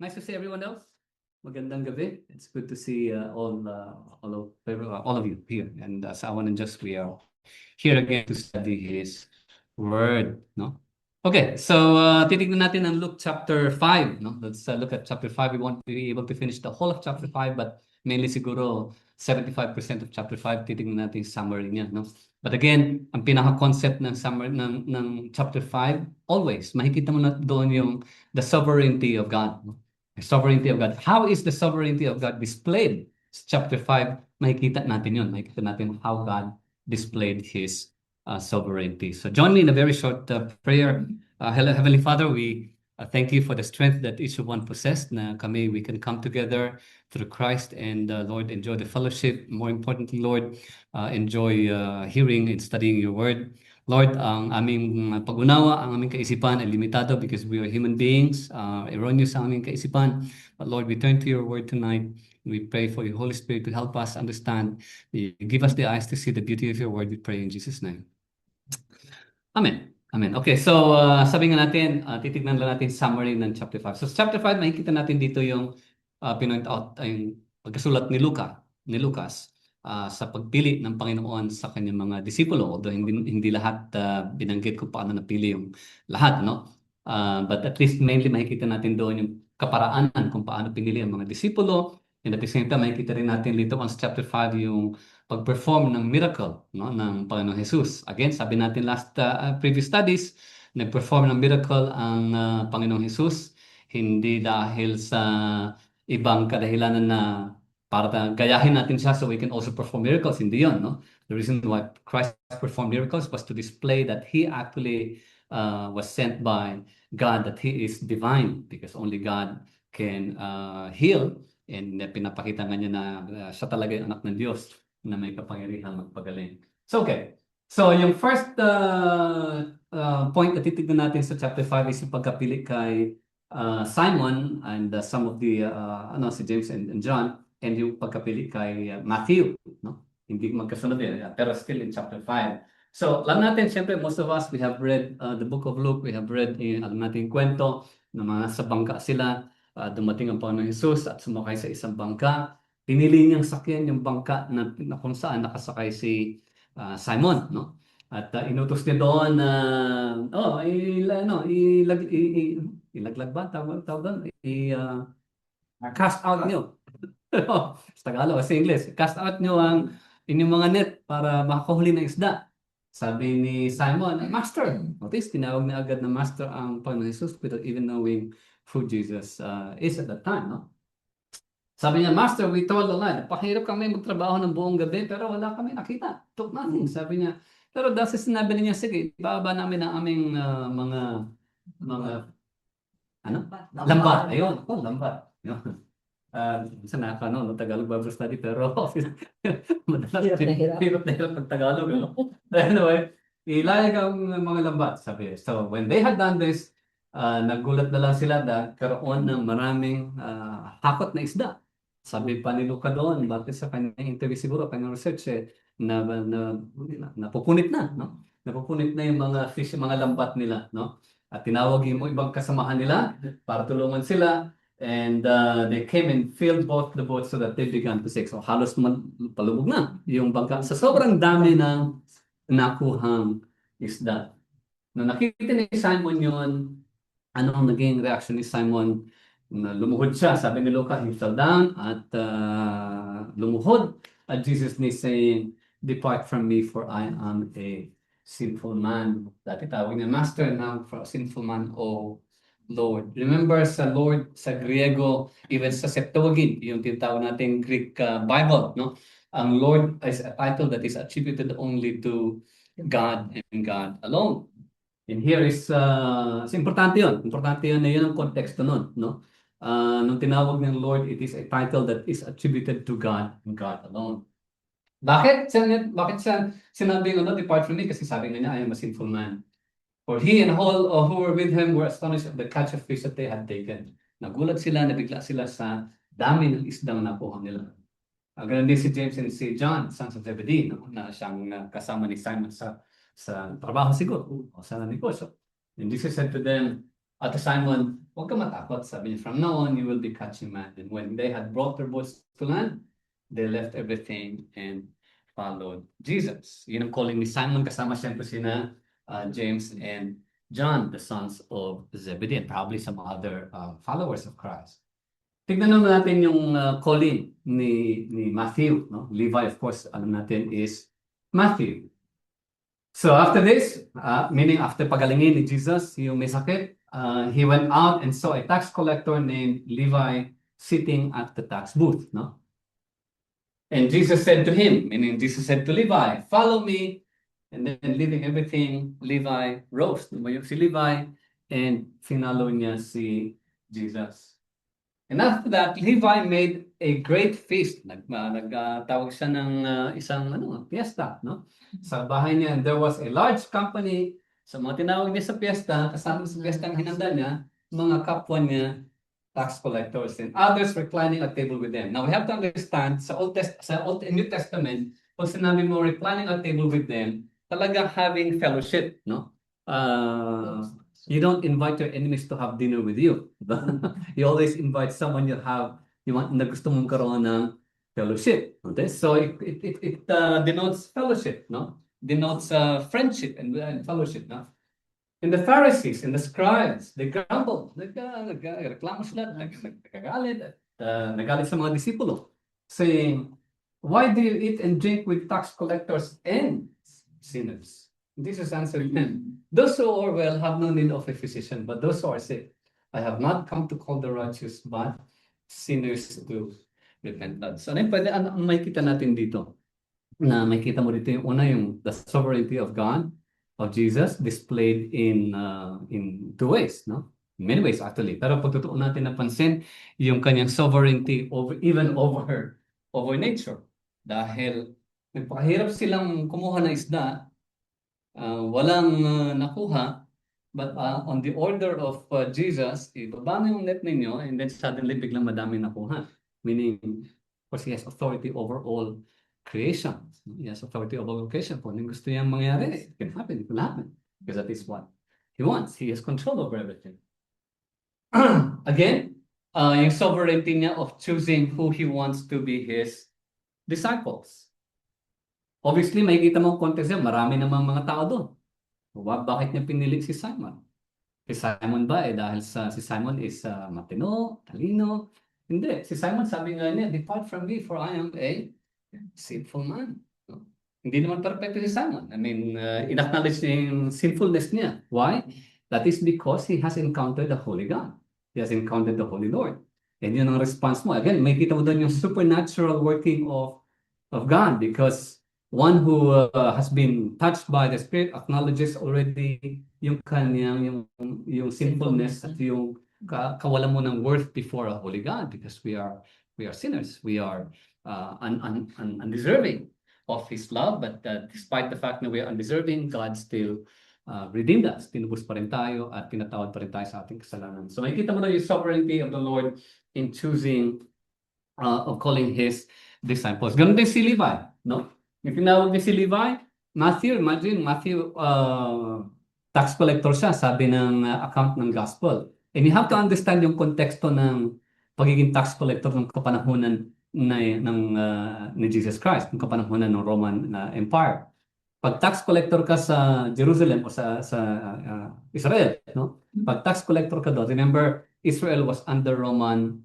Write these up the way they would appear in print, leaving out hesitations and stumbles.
Nice to see everyone else. Magandang gabi. It's good to see all of you here. And sa awan ng Diyos, we are here again to study His Word. No? Okay, so titignan natin ang Luke chapter 5. No? Let's look at chapter 5. We won't be able to finish the whole of chapter 5, but mainly siguro 75% of chapter 5, titignan natin yung summary niya. No? But again, ang pinaka-concept ng summary ng chapter 5, always, makikita mo na doon yung the sovereignty of God. No? The sovereignty of God. How is the sovereignty of God displayed? Chapter 5, makikita natin yun. Makikita natin how God displayed His sovereignty. So join me in a very short prayer. Heavenly Father, we thank you for the strength that each one possessed. Na kami, we can come together through Christ and Lord, enjoy the fellowship. More importantly, Lord, enjoy hearing and studying your word. Lord, ang aming pag-unawa, ang aming kaisipan ay limitado because we are human beings, erroneous ang aming kaisipan. But Lord, we turn to your word tonight. We pray for your Holy Spirit to help us understand. Give us the eyes to see the beauty of your word. We pray in Jesus' name. Amen. Amen. Okay, so sabi nga natin, titignan lang natin summary ng chapter 5. So sa chapter 5, makikita natin dito yung pinoint out ay pagkasulat ni Lucas sa pagpili ng Panginoon sa kanyang mga disipulo. Although hindi lahat binanggit kung paano napili yung lahat, no? But at least mainly makikita natin doon yung kaparaanan kung paano pinili ang mga disipulo. And at the same time, makikita rin natin dito on chapter 5 yung pag-perform ng miracle, no, ng Panginoong Jesus. Again, sabi natin last previous studies, nag-perform ng miracle ang Panginoong Jesus hindi dahil sa ibang kadahilanan na para gayahin natin siya so we can also perform miracles. Hindi yun, no? The reason why Christ performed miracles was to display that He actually was sent by God, that He is divine because only God can heal. And pinapakita nga niya na siya talaga yung anak ng Diyos na may kapangyarihan magpagaling. So, okay. So, yung first point na titignan natin sa chapter 5 is yung pagkapili kay Simon and some of the, si James and John, and yung pagkapili kay Matthew. No? Hindi magkasunod yun, pero still in chapter 5. So, alam natin, siyempre, most of us, we have read the book of Luke, we have read, alam natin yung kwento, na mga nasa bangka sila, dumating ang Panginoon Jesus at sumakay sa isang bangka. Pinili niyang sakyan yung bangka na kung saan nakasakay si Simon, no? At inutos niya doon na ilaglag ba tawag doon? Cast out niyo. Sa Tagalog, sa English, cast out niyo ang inyong mga net para makahuli ng isda. Sabi ni Simon, Master. Notice, tinawag na agad na Master ang Panginoon Jesus without even knowing who Jesus is at that time, no? Sabi niya, Master, we told a lie. Napakahirap kami magtrabaho ng buong gabi pero wala kami nakita. Took nothing. Sabi niya, pero dahil sinabi niya, sige, ibaba namin ang aming mga lambat. Ayun, lambat. Sa nakano, no, Tagalog Bible study, pero madalas hirap na hirap pag Tagalog. No? Anyway, ilayag ang mga lambat, sabi. So, when they had done this, nagulat na lang sila na karoon ng maraming hakot na isda. Sabi pa ni Luca doon, bakit sa kanyang interview siguro, kanyang research, napupunit na, no? Napupunit na yung mga fish, mga lambat nila, no? At tinawag yung ibang kasamahan nila para tulungan sila. And they came and filled both the boats so that they began to sink. So halos palubog na yung bangka sa sobrang dami ng nakuhang isda. Nung nakita ni Simon yun, anong naging reaction ni Simon? Na lumuhod siya. Sabi ni Luca, he fell down at lumuhod at Jesus' knee saying, "Depart from me for I am a sinful man." Dati tawag niya, Master, now for a sinful man, oh Lord. Remember sa Lord, sa Griego, even sa Septuagint, yung tinatawag nating Greek Bible, no? Ang Lord is a title that is attributed only to God and God alone. And here is, importante yun. Importante yun na yun ang konteksto nun, no? Nung tinawag ng Lord, it is a title that is attributed to God and God alone. Bakit siya sinabi ng depart from me? Kasi sabi nga niya, I am a sinful man. For he and all who were with him were astonished at the catch of fish that they had taken. Nagulat sila, nabigla sila sa dami ng isdang nakuha nila. Ganun din si James and si John, sons of Zebedee, no? Na siyang kasama ni Simon sa trabaho siguro, o sa negosyo. And Jesus said to them, to Simon, huwag ka matakot. Sabi niya, from now on, you will be catching man. And when they had brought their boats to land, they left everything and followed Jesus. Yun ang calling ni Simon, kasama siyempre sina James and John, the sons of Zebedee, and probably some other followers of Christ. Tignan naman natin yung calling ni Matthew. No? Levi, of course, alam natin is Matthew. So after this, meaning after pagalingin ni Jesus, yung may sakit, he went out and saw a tax collector named Levi sitting at the tax booth. No? And Jesus said to him, meaning Jesus said to Levi, follow me. And then leaving everything, Levi rose. Tumayo si Levi and finalo niya si Jesus. And after that, Levi made a great feast. Nagtawag siya ng isang fiesta, no? Sa bahay niya, and there was a large company. Sa mga tinawag niya sa fiesta, kasama sa fiesta ang hinanda niya, mga kapwa niya, tax collectors, and others reclining at table with them. Now, we have to understand, sa Old and New Testament, pag sinabi mo reclining at table with them, talaga having fellowship, no? You don't invite your enemies to have dinner with you. You always invite someone na gusto mong karoon ng fellowship. Okay? So it denotes fellowship, no? Denotes friendship and fellowship, no? And the Pharisees and the scribes, they grumbled. Nagreklamo sila, nagagalit, nagalit sa mga disipulo, saying, why do you eat and drink with tax collectors and sinners? Jesus answered them, those who are well have no need of a physician, but those who are sick. I have not come to call the righteous, but sinners to repentance. So, ano makikita natin dito? Na makikita mo dito yung una, yung the sovereignty of God, of Jesus, displayed in two ways, no? In many ways, actually. Pero pagtutuon natin napansin, yung kanyang sovereignty over nature. Dahil nagpakahirap silang kumuha ng isda, walang nakuha, but on the order of Jesus, ibaba na yung net ninyo, and then suddenly biglang madami nakuha. Meaning, of course, he has authority over all creation. He has authority over all creation. Kung anong gusto niyang mangyari, it can happen, it will happen. Because that is what he wants. He has control over everything. Again, yung sovereignty niya of choosing who he wants to be his disciples. Obviously, makikita mo ang context niya, marami namang mga tao doon. Bakit niya pinili si Simon? Si Simon ba dahil si Simon is matino, talino? Hindi. Si Simon sabi nga niya, depart from me for I am a sinful man. No? Hindi naman perfecto si Simon. I mean, in-acknowledge niya yung sinfulness niya. Why? That is because he has encountered the Holy God. He has encountered the Holy Lord. And yun ang response mo. Again, makikita mo doon yung supernatural working of God, because one who has been touched by the Spirit acknowledges already yung kanyang yung sinfulness at yung kawalan mo ng worth before a holy God, because we are sinners. We are undeserving of His love, but despite the fact na we are undeserving, God still redeemed us. Tinubos pa rin tayo at pinatawad pa rin tayo sa ating kasalanan. So makikita mo na yung sovereignty of the Lord in choosing of calling His disciples. Ganun din si Levi, no? Yung tinawag niya si Levi, imagine, Matthew, tax collector siya, sabi ng account ng gospel. And you have to understand yung konteksto ng pagiging tax collector ng kapanahunan ni Jesus Christ, ng kapanahunan ng Roman Empire. Pag tax collector ka sa Jerusalem o sa Israel, no? Pag tax collector ka doon, remember, Israel was under Roman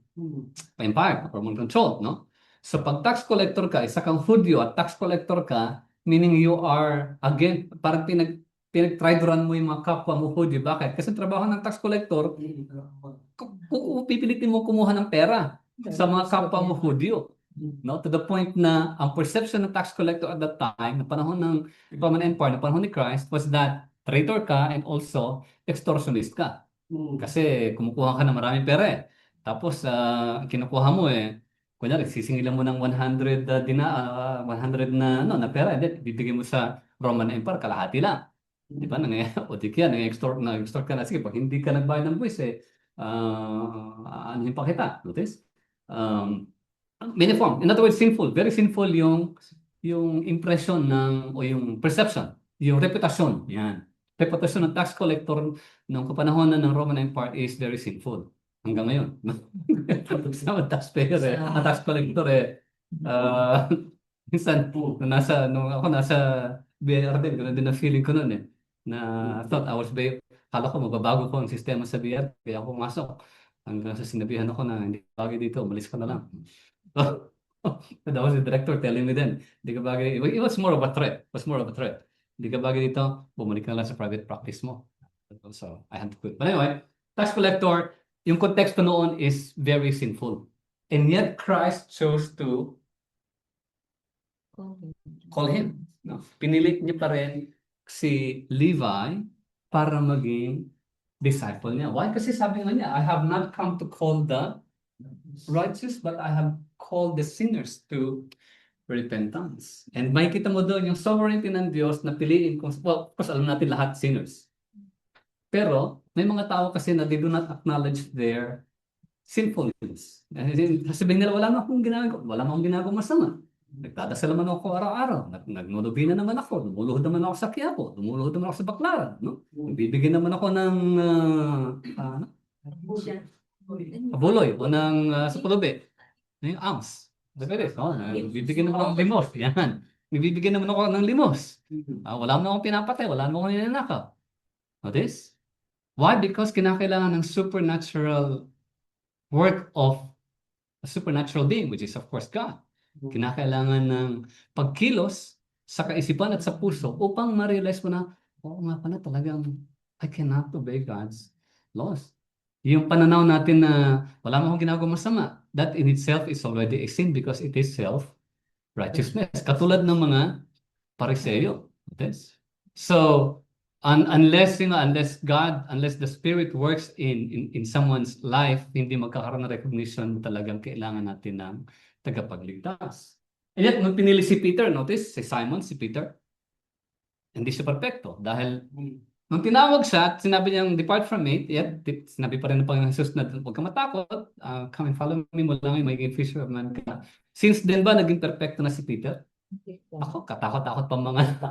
Empire, Roman control, no? So pag tax collector ka, isa kang Hudyo at tax collector ka, meaning you are, again, parang pinag-tridoran mo yung mga kapwa mo Hudyo. Bakit? Kasi trabaho ng tax collector, pipilitin mo kumuha ng pera sa mga kapwa mo Hudyo. No? To the point na ang perception ng tax collector at that time, na panahon ng Roman Empire, na panahon ni Christ, was that traitor ka and also extortionist ka. Kasi kumukuha ka ng maraming pera eh. Tapos kinukuha mo kunyari, sisingilan mo ng 100 na pera, then bibigyan mo sa Roman Empire, kalahati lang. Di ba? O di kaya, nag-extort ka na. Sige, pag hindi ka nagbayad ng buwis, ano yung pakita? Notice? Many form. In other words, sinful. Very sinful yung impression o yung perception, yung reputasyon. Yan. reputasyon ng tax collector nung kapanahonan ng Roman Empire is very sinful. Hanggang ngayon. Sa taxpayer tax collector uh, minsan nung ako nasa BIR din, ganoon din ang feeling ko noon na I thought I was kala ko magbabago ko ang sistema sa BIR, kaya ako pumasok. Hanggang sa sinabihan ako na hindi bagay dito, umalis ka na lang. That was the director telling me then, hindi ka bagay, it was more of a threat. It was more of a threat. Hindi ka bagay dito, bumalik ka na lang sa private practice mo. So, I had to quit. But anyway, tax collector, yung konteksto noon is very sinful. And yet, Christ chose to call him. No? Pinilit niya pa rin si Levi para maging disciple niya. Why? Kasi sabi nga niya, I have not come to call the righteous, but I have called the sinners to repentance. And makikita mo doon yung sovereignty ng Diyos na piliin kung, well, of course, alam natin lahat sinners. Pero, may mga tao kasi na they do not acknowledge their sinfulness. Sabihin nila, wala na akong ginagawa masama. Nagdadasal naman ako araw-araw. Nagmulubina naman ako. Lumuluhod naman ako sa Quiapo. Lumuluhod naman ako sa Baclaran. No? Bibigyan naman ako ng abuloy o ng sa pulubi. Yung alms. Bibigyan naman ako ng limos. Yan. Bibigyan naman ako ng limos. Wala naman akong pinapatay. Wala naman akong ninanakaw. Notice? Why? Because kinakailangan ng supernatural work of a supernatural being, which is of course God. Kinakailangan ng pagkilos sa kaisipan at sa puso upang ma-realize mo na, oo nga pala talagang I cannot obey God's laws. Yung pananaw natin na wala mo akong ginagawa masama, that in itself is already a sin because it is self-righteousness. Katulad ng mga Pariseyo. So, unless the Spirit works in someone's life, hindi magkakaroon ng recognition talagang kailangan natin ng tagapagligtas. And yet, nung pinili si Peter, notice, si Simon, si Peter, hindi siya perfecto. Dahil, nung tinawag siya at sinabi niyang, depart from me, yet, sinabi pa rin ng Panginoon Jesus na, huwag ka matakot, come and follow me, mula ngayon, magiging fisher of man ka. Since then ba, naging perfecto na si Peter? Ako, katakot-takot pa mga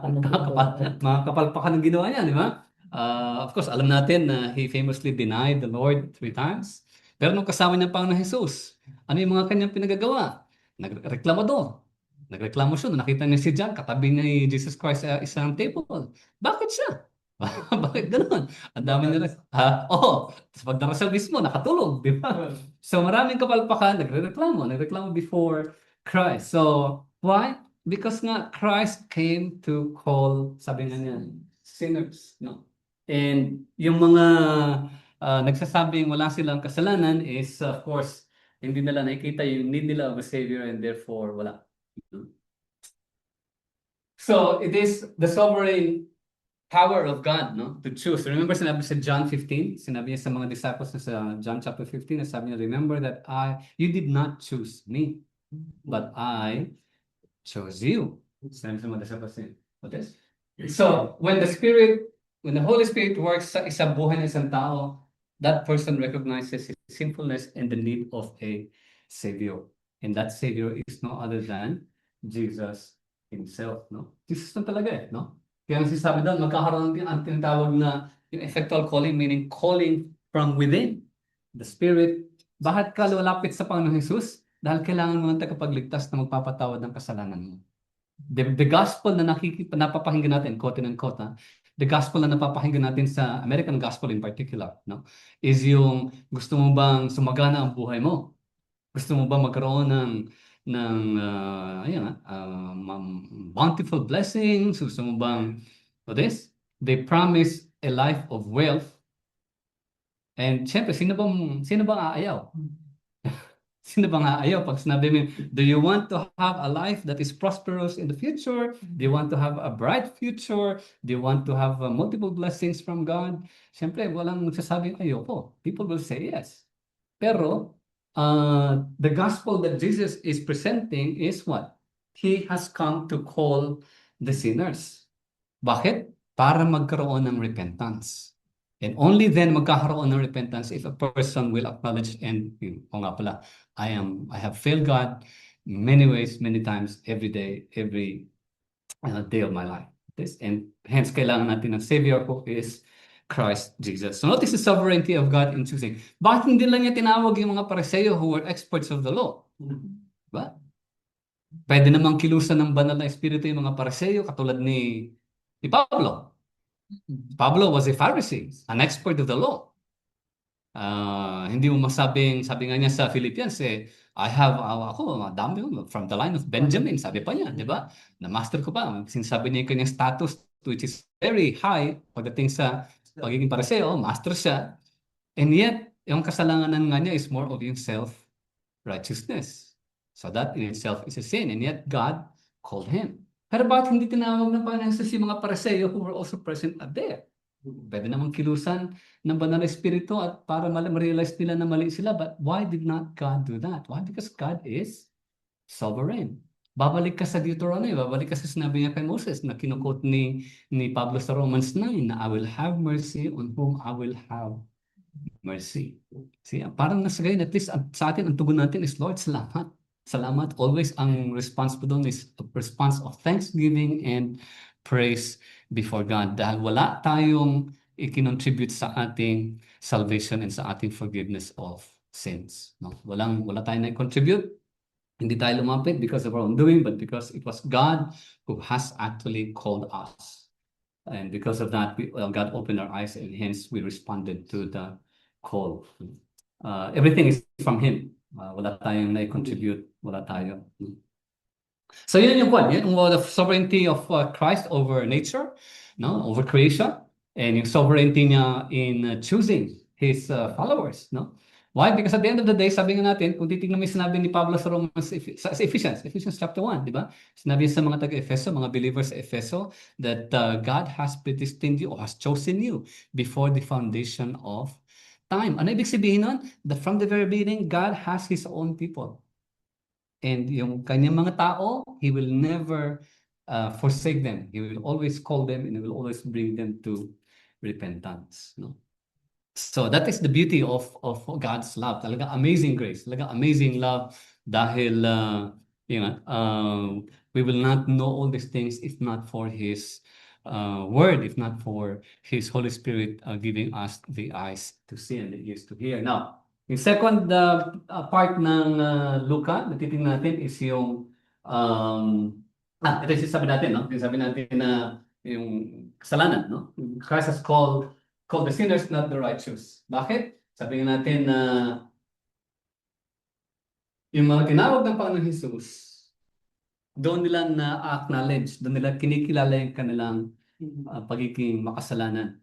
kapalpakan ng ginawa niya, di ba? Of course, alam natin na he famously denied the Lord 3 times. Pero nung kasama niya Panginoon Jesus, ano yung mga kanyang pinagagawa? Nagreklamador. Nagreklamo siya. Nakita niya si John, katabi ni Jesus Christ sa isang table. Bakit siya? Bakit gano'n? Ang dami nila. Tapos pag narasal mismo, nakatulog. Di ba? So maraming kapalpakan, nagreklamo before Christ. So, why? Because nga, Christ came to call, sabi nga niya, sinners. No? And yung mga nagsasabing wala silang kasalanan is, of course, hindi nila nakikita yung need nila of a Savior and therefore wala. So, it is the sovereign power of God, no, to choose. Remember, sinabi sa John 15, sinabi niya sa mga disciples na sa John chapter 15, sabi niya, remember that you did not choose me, but I chose you. Sinabi sa mga disciples niya. Notice? So, when the Holy Spirit works sa isang buhay ng isang tao, that person recognizes his sinfulness and the need of a Savior. And that Savior is no other than Jesus Himself, no? Jesus na talaga no? Kaya ang sinasabi doon, magkakaroon ng ang tinatawag na yung effectual calling, meaning calling from within. The Spirit, bakit ka lalapit sa Panginoong Jesus? Dahil kailangan mo ng tagapagligtas na magpapatawad ng kasalanan mo. The gospel na napapakinggan natin, quote and unquote, the gospel na napapakinggan natin sa American gospel in particular, no, is yung gusto mo bang sumagana ang buhay mo? Gusto mo bang magkaroon ng bountiful blessings? Gusto mo bang they promise a life of wealth. And syempre, sino bang aayaw? Sino bang aayaw pag sinabi mo, do you want to have a life that is prosperous in the future? Do you want to have a bright future? Do you want to have multiple blessings from God? Syempre, walang magsasabing ayoko. People will say yes. Pero, the gospel that Jesus is presenting is what? He has come to call the sinners. Bakit? Para magkaroon ng repentance. And only then magkakaroon ng repentance if a person will acknowledge and, nga pala, I have failed God in many ways, many times, every day of my life. this, and hence kailangan natin ng Savior who is Christ Jesus. So notice the sovereignty of God in choosing. Bakit hindi lang niya tinawag yung mga Pariseo who were experts of the law? Diba? Pwede namang kilusan ng banal na espiritu yung mga Pariseo katulad ni Pablo. Pablo was a Pharisee, an expert of the law. Hindi mo masabing, sabi nga niya sa Philippians, ako, madami from the line of Benjamin, sabi pa niya, di ba? Na-master ko pa. Sinasabi niya yung kanyang status, which is very high pagdating sa pagiging pariseo, master siya. And yet, yung kasalanan nga niya is more of yung self-righteousness. So that in itself is a sin, and yet God called him. Pero bakit hindi tinawag ng Panginoon Jesus yung mga pariseo who were also present at there? Pwede namang kilusan ng banal na espiritu at para ma-realize nila na mali sila. But why did not God do that? Why? Because God is sovereign. Babalik ka sa Deuteronomy, babalik ka sa sinabi niya kay Moses na kinukot ni Pablo sa Romans 9 na I will have mercy on whom I will have mercy. See, parang nasa gayon, at least sa atin, ang tugon natin is, Lord, salamat. Salamat. Always ang response po doon is a response of thanksgiving and praise before God. Dahil wala tayong i-contribute sa ating salvation and sa ating forgiveness of sins. No? Wala tayong na-contribute. Hindi tayo lumapit because of our own doing, but because it was God who has actually called us. And because of that, God opened our eyes and hence we responded to the call. Everything is from Him. Wala tayong na-contribute. Wala tayo. So yun yung kwan. Yun the sovereignty of Christ over nature, no, over creation, and yung sovereignty niya in choosing His followers. No? Why? Because at the end of the day, sabi nga natin, kung titignan mo yung sinabi ni Pablo sa Ephesians chapter 1, di ba? Sinabi sa mga taga-Efeso, mga believers sa Efeso, that God has predestined you or has chosen you before the foundation of time. Ano ibig sabihin nun? That from the very beginning, God has His own people. And yung kanyang mga tao, He will never forsake them. He will always call them and He will always bring them to repentance. No? So that is the beauty of God's love. Talaga amazing grace. Talaga amazing love dahil we will not know all these things if not for His word, if not for His Holy Spirit giving us the eyes to see and the ears to hear. Now, yung second part ng Luca na titingnan natin is yung ito yung sabi natin, no? Yung sabi natin na yung kasalanan, no? Christ has called the sinners, not the righteous. Bakit? Sabi natin na yung mga tinawag ng Panginoon Jesus, doon nila na-acknowledge, doon nila kinikilala yung kanilang pagiging makasalanan.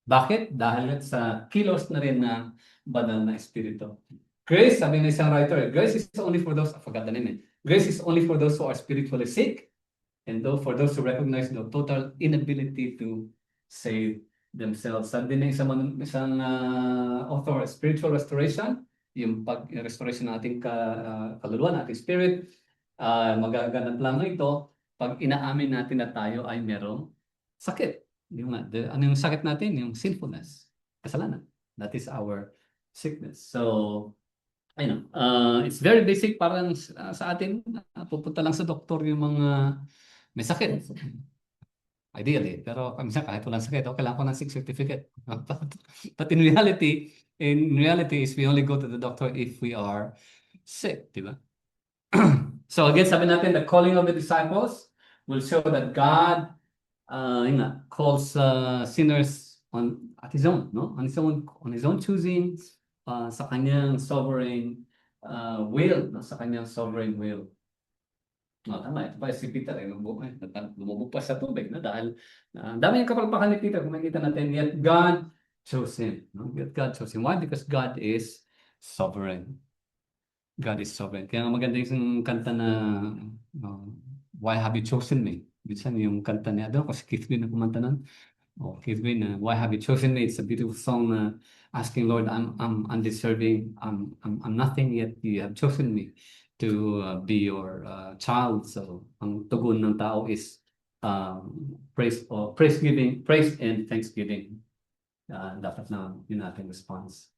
Bakit? Dahil sa kilos na rin na banal na espiritu. Grace, sabi ng isang writer, grace is only for those, I forgot the name. Grace is only for those who are spiritually sick and for those who recognize the total inability to save themselves. Sabi din isang author, spiritual restoration, yung pag-restoration ng ating kaluluwa, ng ating spirit, magaganap lang ito pag inaamin natin na tayo ay merong sakit. Ano yung sakit natin? Yung sinfulness, kasalanan. That is our sickness. So, it's very basic. Parang sa atin, pupunta lang sa doktor yung mga may sakit. Ideally, pero minsan kahit walang sakit, kailangan ko ng sick certificate. But in reality is we only go to the doctor if we are sick, di ba? So again, sabi natin, the calling of the disciples will show that God calls sinners at His own, no? On His own choosing, sa kanyang sovereign will, no? Sa kanyang sovereign will. No, tama. Ito pa si Peter, lumubog pa sa tubig, no? Dahil dami yung kapalpakan ni Peter, kung makikita natin, yet God chose him. No? Yet God chose him. Why? Because God is sovereign. God is sovereign. Kaya maganda yung kanta na Why Have You Chosen Me? Minsan yung kanta niya, doon, kasi Keith Green na kumanta nun. Keith Green, Why Have You Chosen Me? It's a beautiful song asking, Lord, I'm undeserving. I'm nothing, yet you have chosen me to be your child. So ang tugon ng tao is praise and thanksgiving. Dapat na yun natin response.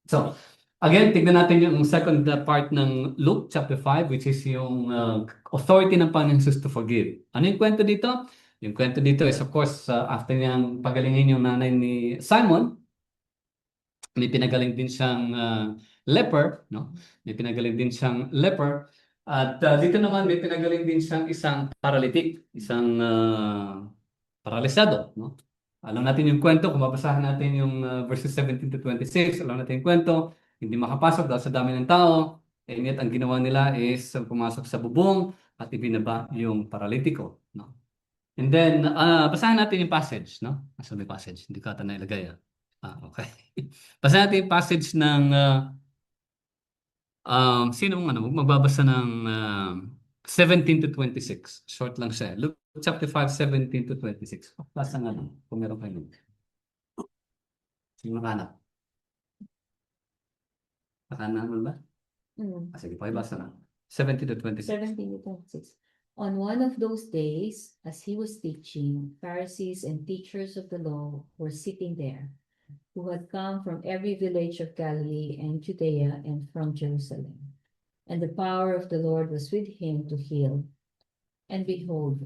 So again, tignan natin yung second part ng Luke chapter 5, which is yung authority ng Panginoon Jesus to forgive. Ano yung kwento dito? Yung kwento dito is of course, after niyang pagalingin yung nanay ni Simon, may pinagaling din siyang leper, no? May pinagaling din siyang leper. At dito naman may pinagaling din siyang isang paralytic, isang paralisado, no? Alam natin yung kwento, kung babasahin natin yung verses 17 to 26, alam natin yung kwento, hindi makapasok dahil sa dami ng tao, and yet ang ginawa nila is pumasok sa bubong at ibinaba yung paralitiko, no? And then, basahin natin yung passage, no? Nasa may passage, hindi ko ata nailagay, ah. Okay. Basahin natin yung passage ng, sino magbabasa ng 17 to 26. Short lang siya. Luke chapter 5, 17 to 26. Basa nga lang, kung meron kayo. Sino makahanap? Makahanap mo ba? Sige, pakibasa na. 17 to 26. 17 to 26. On one of those days, as he was teaching, Pharisees and teachers of the law were sitting there, who had come from every village of Galilee and Judea and from Jerusalem. And the power of the Lord was with him to heal. And behold,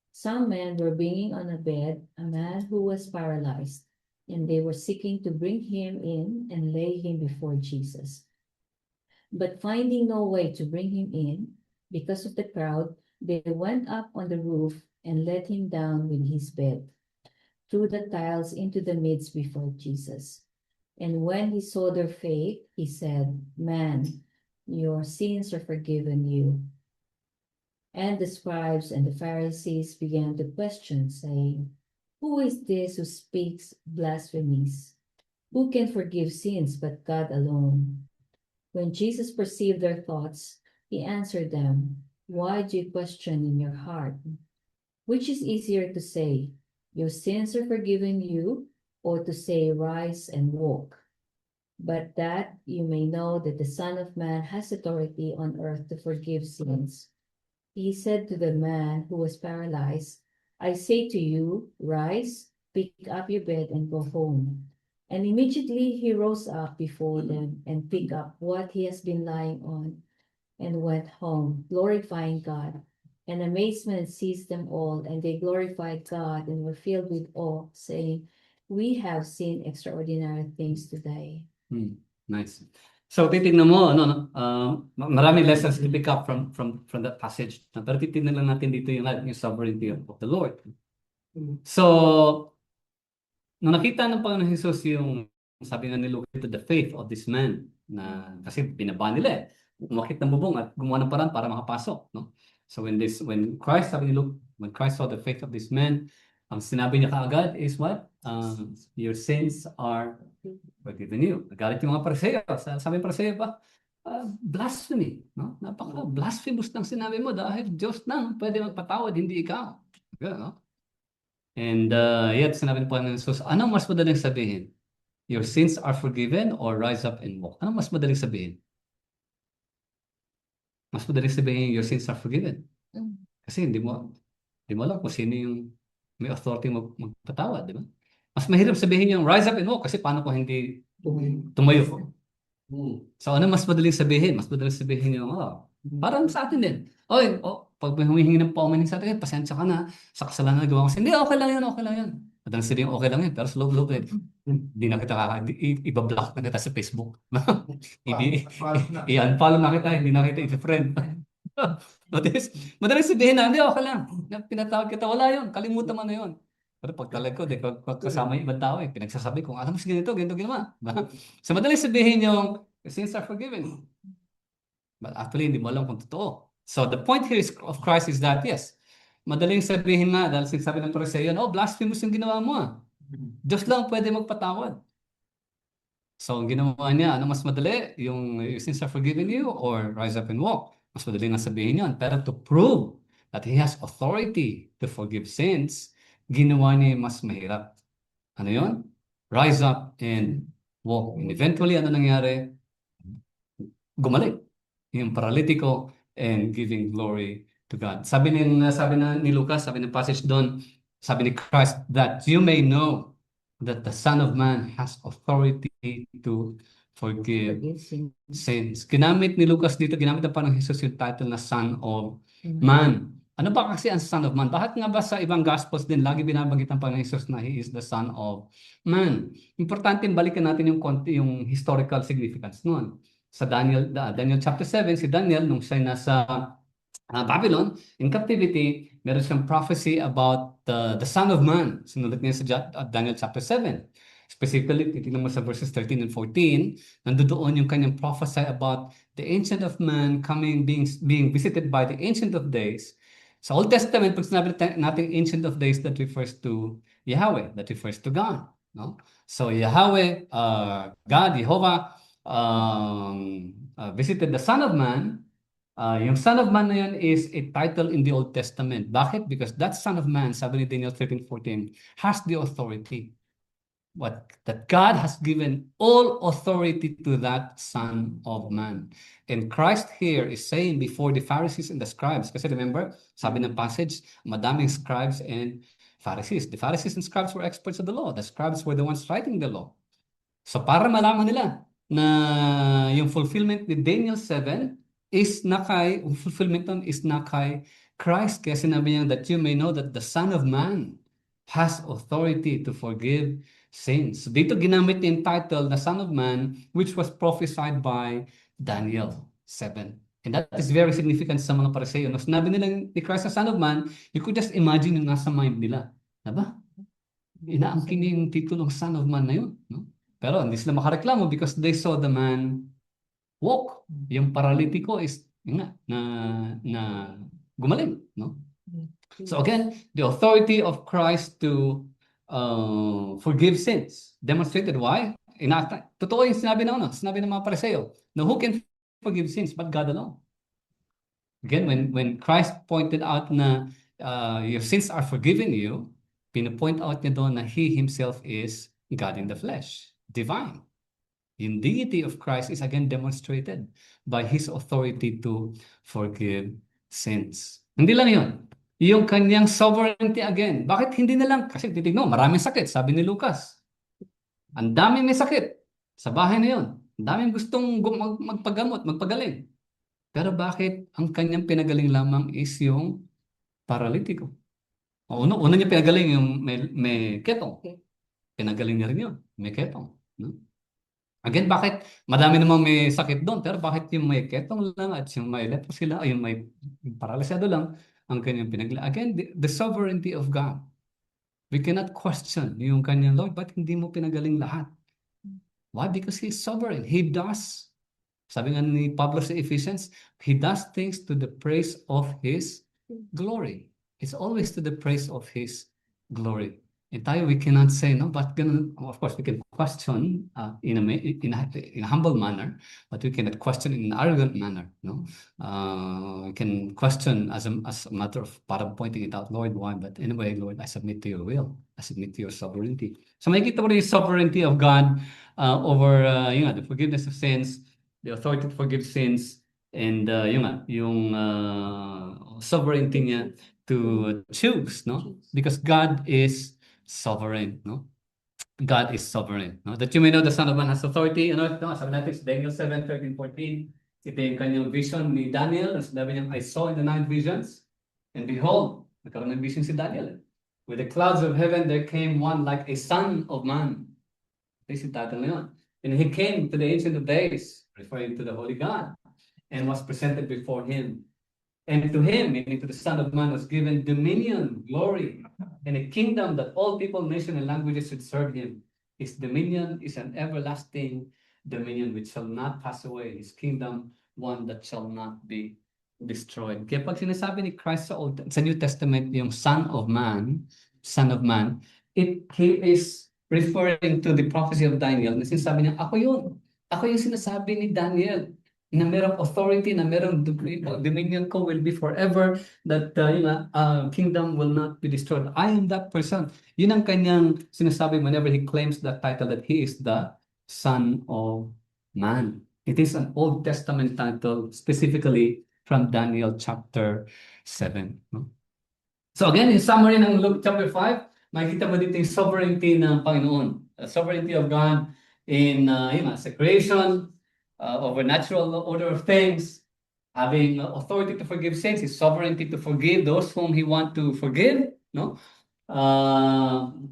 some men were bringing on a bed a man who was paralyzed, and they were seeking to bring him in and lay him before Jesus. But finding no way to bring him in, because of the crowd, they went up on the roof and let him down with his bed through the tiles into the midst before Jesus. And when he saw their faith, he said, "Man, your sins are forgiven you." And the scribes and the Pharisees began to question, saying, "Who is this who speaks blasphemies? Who can forgive sins but God alone?" When Jesus perceived their thoughts, he answered them, "Why do you question in your heart? Which is easier to say, 'Your sins are forgiven you,' or to say, 'Rise and walk'? But that you may know that the Son of Man has authority on earth to forgive sins." He said to the man who was paralyzed, "I say to you, rise, pick up your bed and go home." And immediately he rose up before them and picked up what he has been lying on and went home, glorifying God. And amazement seized them all, and they glorified God and were filled with awe, saying, "We have seen extraordinary things today." Nice. So titignan mo, maraming lessons to pick up from that passage. Pero titignan lang natin dito yung sovereignty of the Lord. So, nung nakita ng Panginoon Jesus yung sabi nga ni Luke, the faith of this man, na kasi binaba nila eh. Umakit ng bubong at gumawa ng paraan para makapasok, no? So when Christ, sabi ni Luke, when Christ saw the faith of this man, ang sinabi niya kaagad is what? Your sins are forgiven you. Nagalit yung mga Pariseo. Sabi ng Pariseo pa, blasphemy, no? Napaka-blasphemous ng sinabi mo dahil Diyos nang pwede magpatawad, hindi ikaw. Okay, no? And yet, sinabi ng Panginoon Jesus, anong mas madaling sabihin? Your sins are forgiven or rise up and walk? Anong mas madaling sabihin? Mas madaling sabihin, your sins are forgiven. Kasi hindi mo alam kung sino yung may authority magpatawad, di ba? Mas mahirap sabihin yung rise up and walk kasi paano kung hindi tumayo? So ano mas madaling sabihin? Mas madaling sabihin yung, parang sa atin din. Pag may humihingi ng paumanin sa atin, pasensya ka na sa kasalanan na gawa ko. Hindi, okay lang yan, okay lang yan. Madaling sabihin, okay lang yan. Pero sa loob-loob, hindi na kita ibablock na kita sa Facebook. I-unfollow na kita, hindi na kita i-friend. Madaling sabihin na, hindi, okay lang. Pinatawag kita, wala yun. Kalimutan mo na yun. Pero pag talaga ko, kasama yung ibang tao, pinagsasabi kung alam mo si ganito ginawa. So madaling sabihin yung sins are forgiven. But actually, hindi mo alam kung totoo. So the point here of Christ is that, yes, madaling sabihin nga, dahil sinasabi ng Pariseo, blasphemous yung ginawa mo. Diyos lang pwede magpatawad. So ang ginawa niya, ano mas madali? Yung sins are forgiven you or rise up and walk? Mas madali nga sabihin yun. Pero to prove that He has authority to forgive sins, ginawa niya mas mahirap. Ano yun? Rise up and walk. And eventually, ano nangyari? Gumaling yung paralitiko and giving glory to God. Sabi ni Lucas, sabi ng passage doon, sabi ni Christ, that you may know that the Son of Man has authority to forgive sins. Ginamit ni Lucas dito, ginamit na parang Jesus yung title na Son of Man. Ano ba kasi ang Son of Man? Bakit nga ba sa ibang Gospels din lagi binabanggit ng Panginoon Jesus na He is the Son of Man? Importante balikan natin yung konti, yung historical significance noon. Sa Daniel chapter 7, si Daniel, nung siya nasa Babylon, in captivity, meron siyang prophecy about the Son of Man. Sinulat niya sa Daniel chapter 7. Specifically, titignan mo sa verses 13 and 14, nandoon yung kanyang prophesy about the Ancient of Man being visited by the Ancient of Days. Sa Old Testament, pag sinabi natin Ancient of Days, that refers to Yahweh, that refers to God. No? So Yahweh, God, Jehovah, visited the Son of Man. Yung Son of Man na yun is a title in the Old Testament. Bakit? Because that Son of Man, sabi ni Daniel 13:14, has the authority. That God has given all authority to that Son of Man. And Christ here is saying before the Pharisees and the scribes, kasi remember, sabi ng passage, madaming scribes and Pharisees. The Pharisees and scribes were experts of the law. The scribes were the ones writing the law. So para malaman nila na yung fulfillment ni Daniel 7 is na kay, fulfillment nun is na kay Christ. Kaya sinabi niya that you may know that the Son of Man has authority to forgive sins. So dito ginamit yung title na Son of Man, which was prophesied by Daniel 7. And that is very significant sa mga Pariseo. No, sinabi nila ni Christ na Son of Man, you could just imagine yung nasa mind nila. Diba? Inaangkin niya yung titulong Son of Man na yun. No? Pero hindi sila makareklamo because they saw the man walk. Yung paralitiko is yun nga, na gumaling. No? So again, the authority of Christ to forgive sins. Demonstrated why? Totoo yung sinabi na sinabi ng mga Pariseo. No, who can forgive sins but God alone? Again, when Christ pointed out na your sins are forgiven you, pinapoint out niya doon na He Himself is God in the flesh, divine. The deity of Christ is again demonstrated by His authority to forgive sins. Hindi lang yun. Yung kanyang sovereignty again. Bakit hindi na lang? Kasi titignan, maraming sakit, sabi ni Lucas. Ang daming may sakit sa bahay na yun. Ang daming gustong magpagamot, magpagaling. Pero bakit ang kanyang pinagaling lamang is yung paralitiko? Una niya pinagaling yung may ketong. Pinagaling niya rin yun. May ketong. No? Again, bakit madami namang may sakit doon, pero bakit yung may ketong lang at yung may leprosy lang, yung may paralisado lang, ang kanyang pinagaling? Again, the sovereignty of God. We cannot question yung kanyang Lord, ba't hindi mo pinagaling lahat? Why? Because He's sovereign. He does. Sabi nga ni Pablo sa Ephesians, He does things to the praise of His glory. It's always to the praise of His glory. And tayo, we cannot say, no, but of course, we can question in a humble manner, but we cannot question in an arrogant manner. No, we can question as a matter of parang pointing it out, Lord, why? But anyway, Lord, I submit to your will. I submit to your sovereignty. So makikita mo rin yung sovereignty of God over the forgiveness of sins, the authority to forgive sins, and yung sovereignty niya to choose, no? Because God is sovereign, no? God is sovereign, no? That you may know the Son of Man has authority. Sabi natin sa Daniel 7, 13, 14, ito yung kanyang vision ni Daniel. Sabi niya, I saw in the night visions, and behold, nagkaroon ng vision si Daniel. With the clouds of heaven, there came one like a son of man. Ito yung title na yun. And he came to the Ancient of Days, referring to the Holy God, and was presented before him. And to him, meaning to the Son of Man, was given dominion, glory, and a kingdom that all people, nations, and languages should serve him. His dominion is an everlasting dominion which shall not pass away. His kingdom, one that shall not be destroyed. Kaya pag sinasabi ni Christ sa New Testament, yung Son of Man, he is referring to the prophecy of Daniel. Na sinasabi niya, ako yun. Ako yung sinasabi ni Daniel na merong authority, na merong dominion ko will be forever, that kingdom will not be destroyed. I am that person. Yun ang kanyang sinasabi whenever he claims that title, that he is the Son of Man. It is an Old Testament title, specifically from Daniel chapter 7. No? So again, in summary ng Luke chapter 5, makikita mo dito yung sovereignty ng Panginoon. The sovereignty of God in sa creation, over natural order of things, having authority to forgive sins, his sovereignty to forgive those whom he want to forgive, no?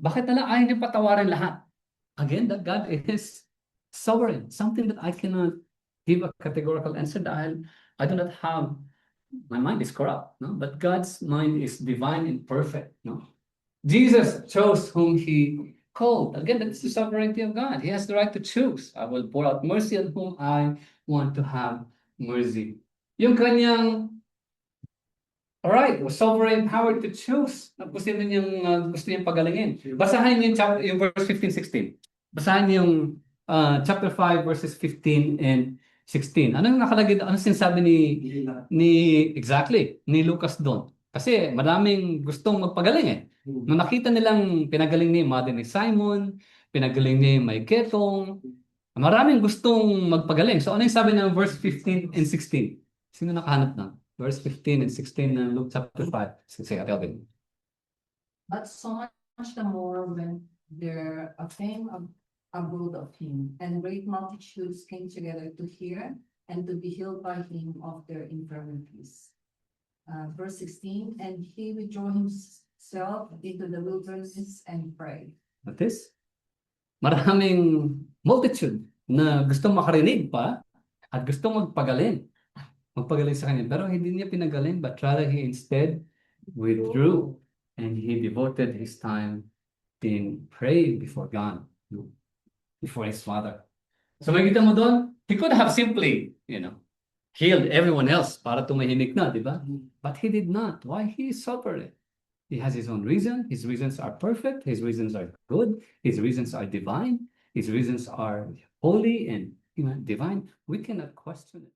Bakit nila ayaw niya patawarin lahat? Again, that God is sovereign, something that I cannot give a categorical answer dahil I do not have, my mind is corrupt, no? But God's mind is divine and perfect, no? Jesus chose whom he called. Again, that's the sovereignty of God. He has the right to choose. I will pour out mercy on whom I want to have mercy. Yung kanyang, alright, sovereign power to choose. Gusto niyang pagalingin. Basahin niyo yung verse 15, 16. Basahin niyo yung chapter 5 verses 15 and 16. Anong nakalagay, ano sinasabi ni Lucas doon? Kasi maraming gustong magpagaling eh. Nung nakita nilang pinagaling niya yung mother ni Simon, pinagaling niya yung may ketong, maraming gustong magpagaling. So ano yung sabi ng verse 15 and 16? Sino nakahanap na? Verse 15 and 16 ng Luke chapter 5. Sige, Alvin. But so much the more when there a fame abroad of him, and great multitudes came together to hear and to be healed by him of their infirmities. Verse 16, and he withdrew himself into the wilderness and prayed. Notice? Maraming multitude na gustong makarinig pa at gustong magpagaling sa kanya. Pero hindi niya pinagaling, but rather he instead withdrew and he devoted his time in praying before God, before his Father. So makikita mo doon, he could have simply, healed everyone else para tumahimik na, di ba? But he did not. Why? He is sovereign. He has his own reason. His reasons are perfect. His reasons are good. His reasons are divine. His reasons are holy and divine. We cannot question it.